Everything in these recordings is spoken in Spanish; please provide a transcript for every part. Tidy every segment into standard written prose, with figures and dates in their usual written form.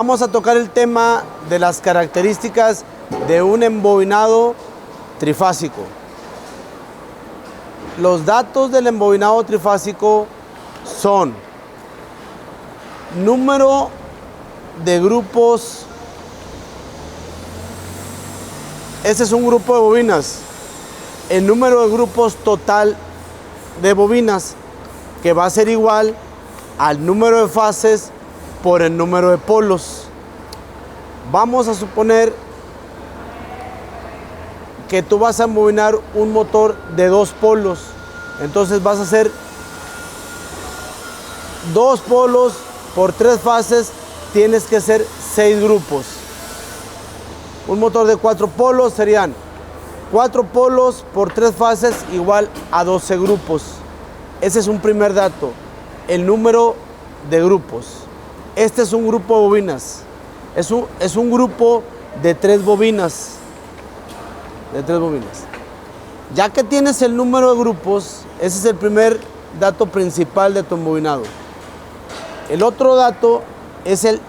Vamos a tocar el tema de las características de un embobinado trifásico. Los datos del embobinado trifásico son número de grupos. Este es un grupo de bobinas. El número de grupos total de bobinas, que va a ser igual al número de fases por el número de polos. Vamos a suponer que tú vas a embobinar un motor de 2 polos. Entonces vas a hacer 2 polos por 3 fases, tienes que hacer 6 grupos. Un motor de 4 polos serían 4 polos por 3 fases igual a 12 grupos. Ese es un primer dato, el número de grupos. Este es un grupo de bobinas. Es un grupo de 3 bobinas. Ya que tienes el número de grupos, ese es el primer dato principal de tu embobinado. El otro dato es el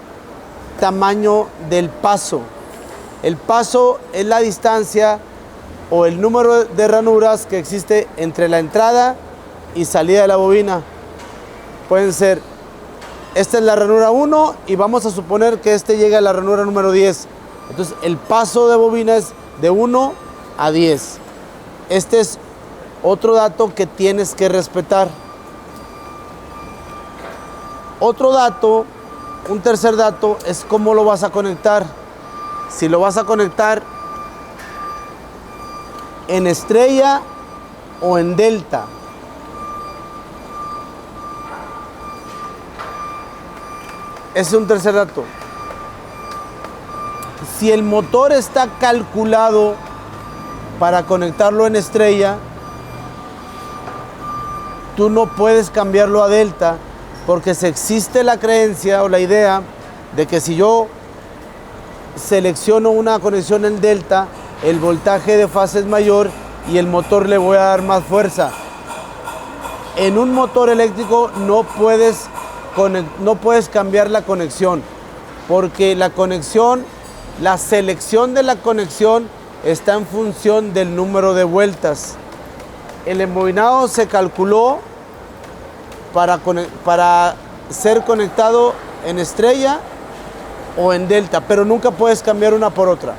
tamaño del paso. El paso es la distancia o el número de ranuras que existe entre la entrada y salida de la bobina. Pueden ser, esta es la ranura 1 y vamos a suponer que este llega a la ranura número 10. Entonces el paso de bobina es de 1 a 10. Este es otro dato que tienes que respetar. Otro dato, un tercer dato, es cómo lo vas a conectar. Si lo vas a conectar en estrella o en delta. Ese es un tercer dato. Si el motor está calculado para conectarlo en estrella, tú no puedes cambiarlo a delta, porque se existe la creencia o la idea de que si yo selecciono una conexión en delta, el voltaje de fase es mayor y el motor le voy a dar más fuerza. En un motor eléctrico no puedes cambiar la conexión, porque la selección de la conexión está en función del número de vueltas. El embobinado se calculó para ser conectado en estrella o en delta, pero nunca puedes cambiar una por otra.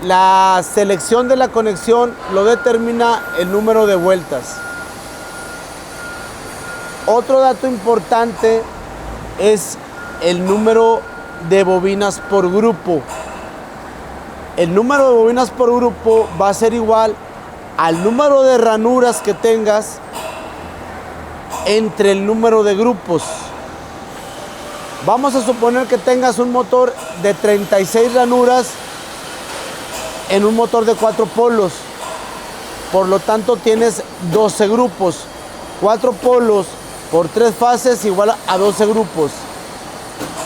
La selección de la conexión lo determina el número de vueltas. Otro dato importante es el número de bobinas por grupo. El número de bobinas por grupo va a ser igual al número de ranuras que tengas entre el número de grupos. Vamos a suponer que tengas un motor de 36 ranuras en un motor de 4 polos. Por lo tanto, tienes 12 grupos. 4 polos por 3 fases igual a 12 grupos.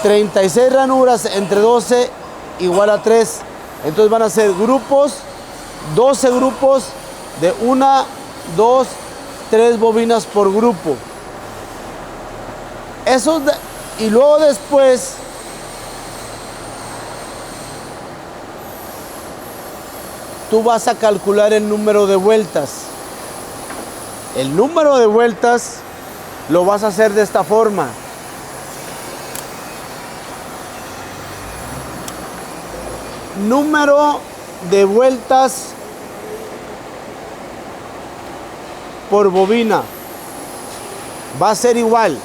36 ranuras entre 12 igual a 3. Entonces van a ser grupos, 12 grupos de 1, 2, 3 bobinas por grupo. Y luego después tú vas a calcular el número de vueltas. El número de vueltas lo vas a hacer de esta forma. Número de vueltas por bobina va a ser igual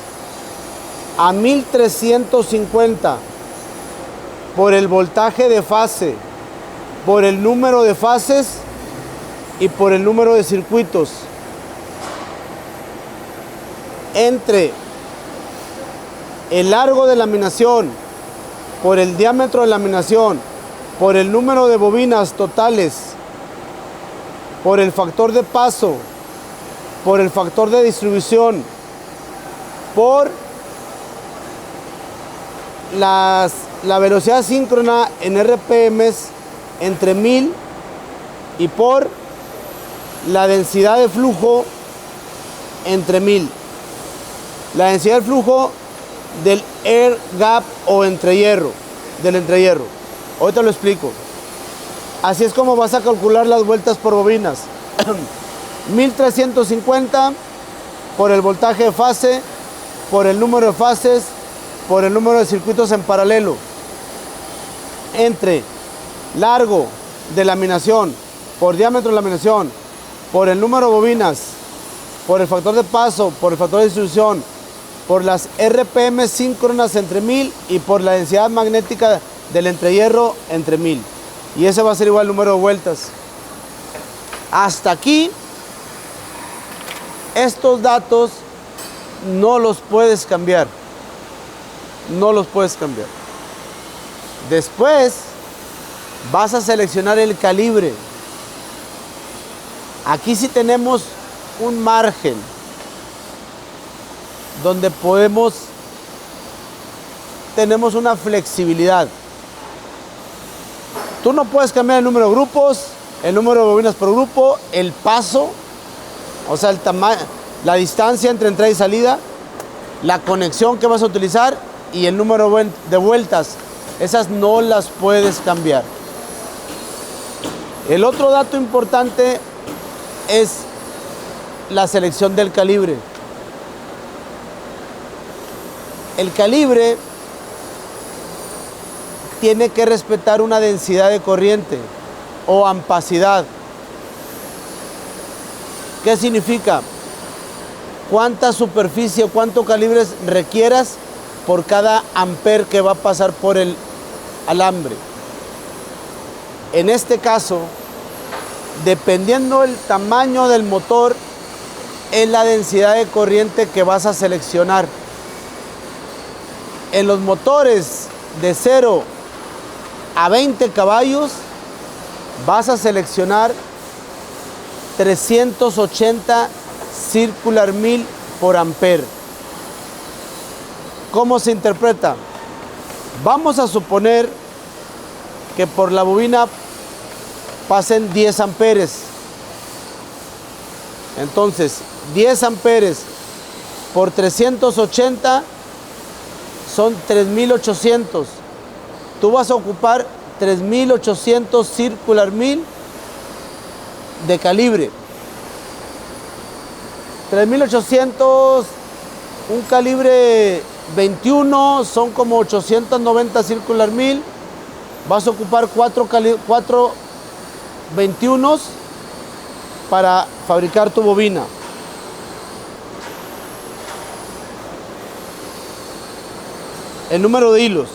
a 1350 por el voltaje de fase, por el número de fases y por el número de circuitos, entre el largo de laminación por el diámetro de laminación, por el número de bobinas totales, por el factor de paso, por el factor de distribución, por la velocidad síncrona en RPMs entre 1000 y por la densidad de flujo entre 1000. La densidad del flujo del air gap o entrehierro, del entrehierro. Ahorita lo explico. Así es como vas a calcular las vueltas por bobinas. 1350 por el voltaje de fase, por el número de fases, por el número de circuitos en paralelo, entre largo de laminación, por diámetro de laminación, por el número de bobinas, por el factor de paso, por el factor de distribución, por las RPM síncronas entre 1000 y por la densidad magnética del entrehierro entre 1000. Y ese va a ser igual el número de vueltas. Hasta aquí, estos datos no los puedes cambiar. No los puedes cambiar. Después vas a seleccionar el calibre. Aquí sí tenemos un margen donde tenemos una flexibilidad. Tú no puedes cambiar el número de grupos, el número de bobinas por grupo, el paso, o sea, el tamaño, la distancia entre entrada y salida, la conexión que vas a utilizar y el número de vueltas. Esas no las puedes cambiar. El otro dato importante es la selección del calibre. El calibre tiene que respetar una densidad de corriente o ampacidad. ¿Qué significa? Cuánta superficie, cuánto calibre requieras por cada amper que va a pasar por el alambre. En este caso, dependiendo del tamaño del motor, es la densidad de corriente que vas a seleccionar. En los motores de 0 a 20 caballos vas a seleccionar 380 circular 1000 por amper. ¿Cómo se interpreta? Vamos a suponer que por la bobina pasen 10 amperes. Entonces, 10 amperes por 380 son 3800. Tú vas a ocupar 3800 circular 1000 de calibre. 3800, un calibre 21 son como 890 circular 1000. Vas a ocupar 4 21s para fabricar tu bobina. El número de hilos.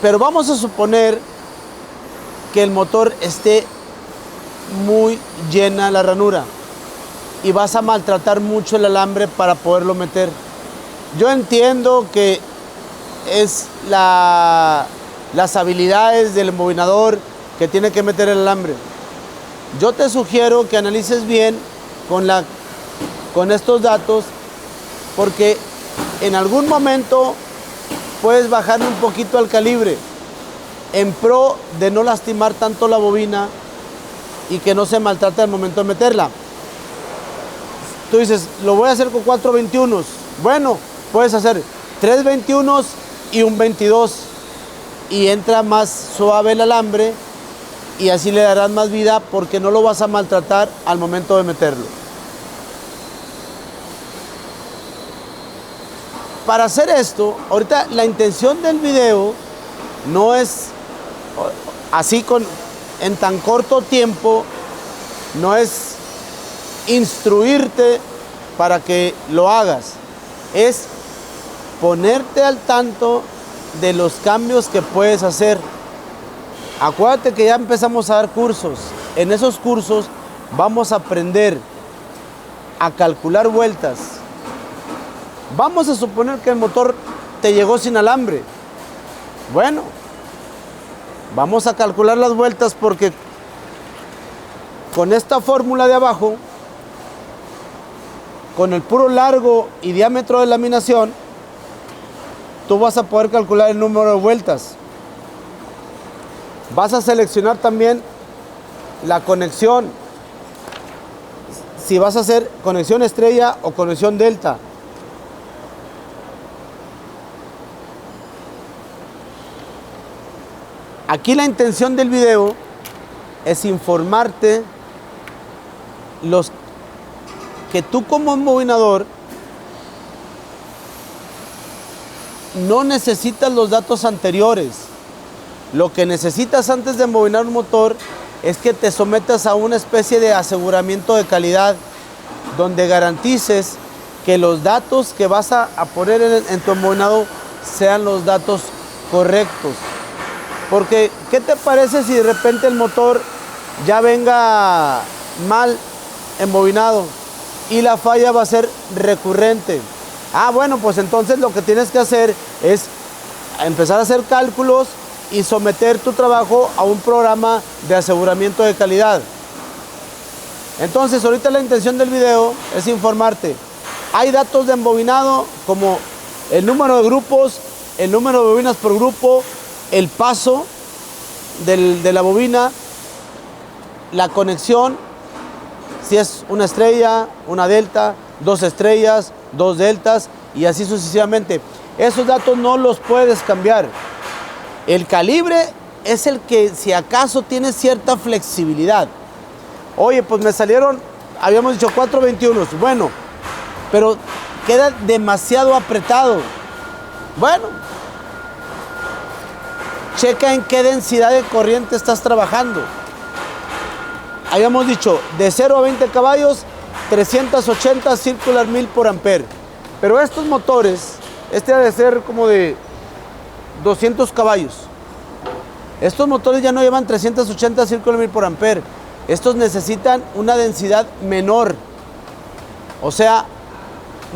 Pero vamos a suponer que el motor esté muy llena la ranura y vas a maltratar mucho el alambre para poderlo meter. Yo entiendo que es las habilidades del embobinador que tiene que meter el alambre. Yo te sugiero que analices bien con estos datos, porque en algún momento puedes bajarle un poquito al calibre en pro de no lastimar tanto la bobina y que no se maltrate al momento de meterla. Tú dices, lo voy a hacer con 4 21s. Bueno, puedes hacer 3 21s y un 22 y entra más suave el alambre y así le darás más vida porque no lo vas a maltratar al momento de meterlo. Para hacer esto, ahorita la intención del video no es así en tan corto tiempo, no es instruirte para que lo hagas, es ponerte al tanto de los cambios que puedes hacer. Acuérdate que ya empezamos a dar cursos. En esos cursos vamos a aprender a calcular vueltas. Vamos a suponer que el motor te llegó sin alambre. Bueno, vamos a calcular las vueltas porque con esta fórmula de abajo, con el puro largo y diámetro de laminación, tú vas a poder calcular el número de vueltas. Vas a seleccionar también la conexión. si vas a hacer conexión estrella o conexión delta. Aquí la intención del video es informarte los que tú como embobinador no necesitas los datos anteriores. Lo que necesitas antes de embobinar un motor es que te sometas a una especie de aseguramiento de calidad donde garantices que los datos que vas a poner en tu embobinado sean los datos correctos. Porque, ¿qué te parece si de repente el motor ya venga mal embobinado y la falla va a ser recurrente? Ah, bueno, pues entonces lo que tienes que hacer es empezar a hacer cálculos y someter tu trabajo a un programa de aseguramiento de calidad. Entonces, ahorita la intención del video es informarte. Hay datos de embobinado como el número de grupos, el número de bobinas por grupo, el paso de la bobina, la conexión, si es una estrella, una delta, 2 estrellas, 2 deltas y así sucesivamente. Esos datos no los puedes cambiar. El calibre es el que si acaso tiene cierta flexibilidad. Oye, pues me salieron, habíamos dicho 421, bueno, pero queda demasiado apretado. Bueno, checa en qué densidad de corriente estás trabajando. Habíamos dicho de 0 a 20 caballos, 380 circular 1000 por ampere. Pero estos motores, este ha de ser como de 200 caballos. Estos motores ya no llevan 380 circular 1000 por ampere. Estos necesitan una densidad menor, o sea,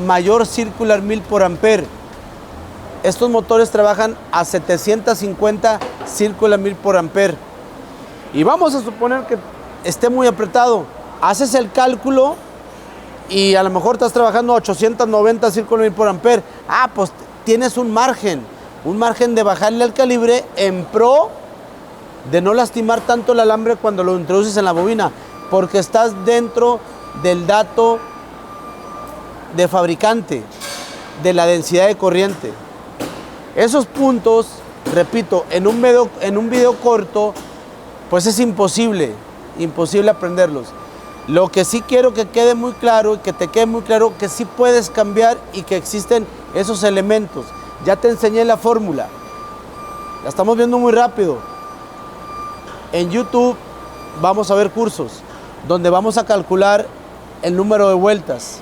mayor circular 1000 por ampere. Estos motores trabajan a 750 circular 1000 por ampere. Y vamos a suponer que esté muy apretado. Haces el cálculo y a lo mejor estás trabajando a 890 circular 1000 por ampere. Ah, pues tienes un margen de bajarle el calibre en pro de no lastimar tanto el alambre cuando lo introduces en la bobina, porque estás dentro del dato de fabricante, de la densidad de corriente. Esos puntos, repito, en un video corto, pues es imposible aprenderlos. Lo que sí quiero que quede muy claro y que te quede muy claro que sí puedes cambiar y que existen esos elementos. Ya te enseñé la fórmula, la estamos viendo muy rápido. En YouTube vamos a ver cursos donde vamos a calcular el número de vueltas,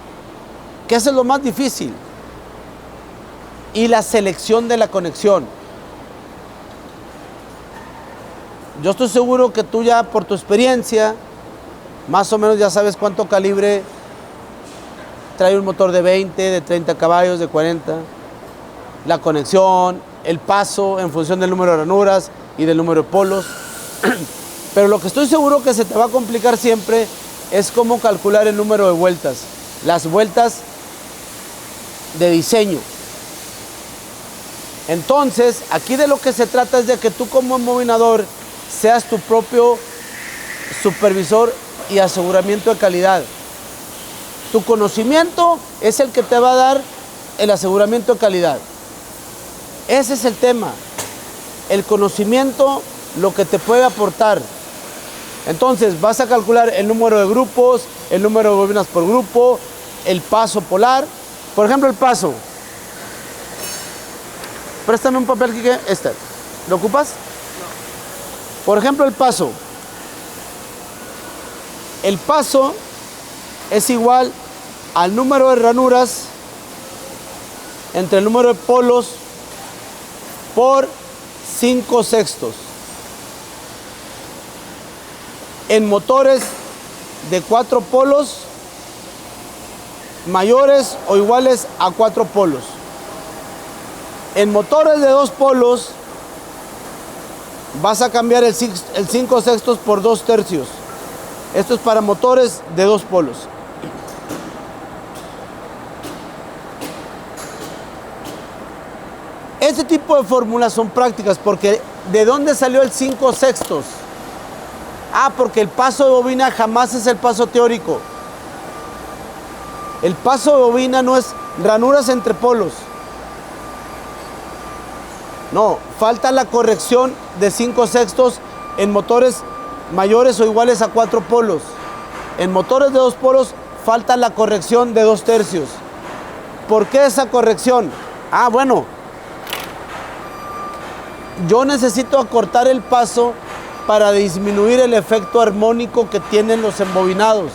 que eso es lo más difícil, y la selección de la conexión. Yo estoy seguro que tú ya por tu experiencia, más o menos ya sabes cuánto calibre trae un motor de 20, de 30 caballos, de 40, la conexión, el paso en función del número de ranuras y del número de polos. Pero lo que estoy seguro que se te va a complicar siempre es cómo calcular el número de vueltas, las vueltas de diseño. Entonces, aquí de lo que se trata es de que tú como embobinador seas tu propio supervisor y aseguramiento de calidad. Tu conocimiento es el que te va a dar el aseguramiento de calidad. Ese es el tema. El conocimiento, lo que te puede aportar. Entonces, vas a calcular el número de grupos, el número de bobinas por grupo, el paso polar. Por ejemplo, el paso. Préstame un papel, Quique. Este. ¿Lo ocupas? No. Por ejemplo, el paso. El paso es igual al número de ranuras entre el número de polos por 5/6. En motores de 4 polos mayores o iguales a 4 polos. En motores de 2 polos vas a cambiar el 5/6 por 2/3. Esto es para motores de 2 polos. Este tipo de fórmulas son prácticas porque ¿de dónde salió el 5/6? Ah, porque el paso de bobina jamás es el paso teórico. El paso de bobina no es ranuras entre polos. No, falta la corrección de 5/6 en motores mayores o iguales a 4 polos. En motores de 2 polos falta la corrección de 2/3. ¿Por qué esa corrección? Bueno, yo necesito acortar el paso para disminuir el efecto armónico que tienen los embobinados.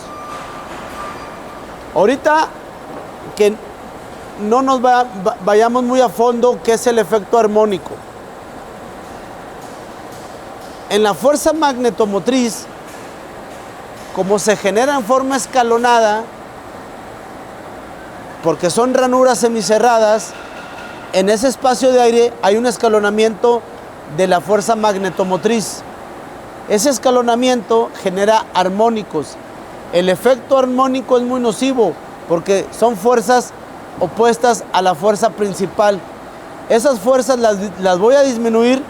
Ahorita que no nos vayamos muy a fondo, ¿qué es el efecto armónico? En la fuerza magnetomotriz, como se genera en forma escalonada, porque son ranuras semicerradas, en ese espacio de aire hay un escalonamiento de la fuerza magnetomotriz. Ese escalonamiento genera armónicos. El efecto armónico es muy nocivo porque son fuerzas opuestas a la fuerza principal. Esas fuerzas las voy a disminuir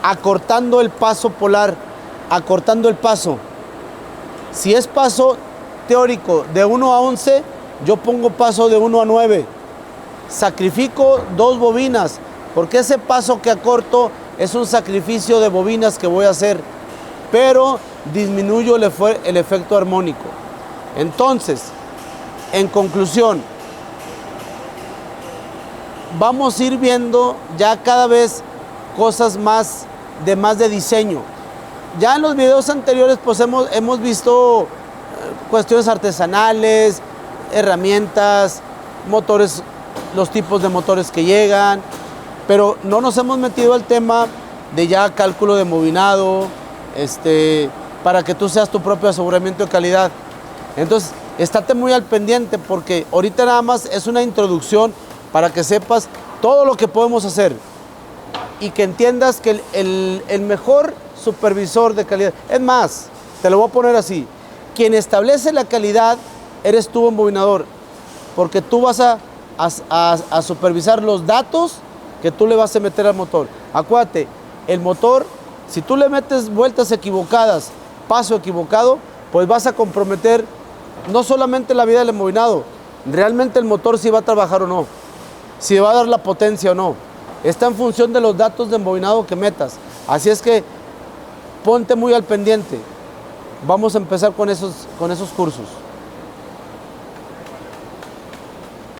acortando el paso polar, acortando el paso. Si es paso teórico de 1 a 11, yo pongo paso de 1 a 9. Sacrifico 2 bobinas, porque ese paso que acorto es un sacrificio de bobinas que voy a hacer, pero disminuyo el efecto armónico. Entonces, en conclusión, vamos a ir viendo ya cada vez cosas más de diseño. Ya en los videos anteriores pues hemos visto cuestiones artesanales, herramientas, motores, los tipos de motores que llegan, pero no nos hemos metido al tema de ya cálculo de bobinado, para que tú seas tu propio aseguramiento de calidad. Entonces, estate muy al pendiente porque ahorita nada más es una introducción para que sepas todo lo que podemos hacer y que entiendas que el mejor supervisor de calidad, es más, te lo voy a poner así, quien establece la calidad eres tú, embobinador, porque tú vas a supervisar los datos que tú le vas a meter al motor. Acuérdate, el motor, si tú le metes vueltas equivocadas, paso equivocado, pues vas a comprometer no solamente la vida del embobinado, realmente el motor si va a trabajar o no, si va a dar la potencia o no. Está en función de los datos de embobinado que metas. Así es que ponte muy al pendiente. Vamos a empezar con esos cursos.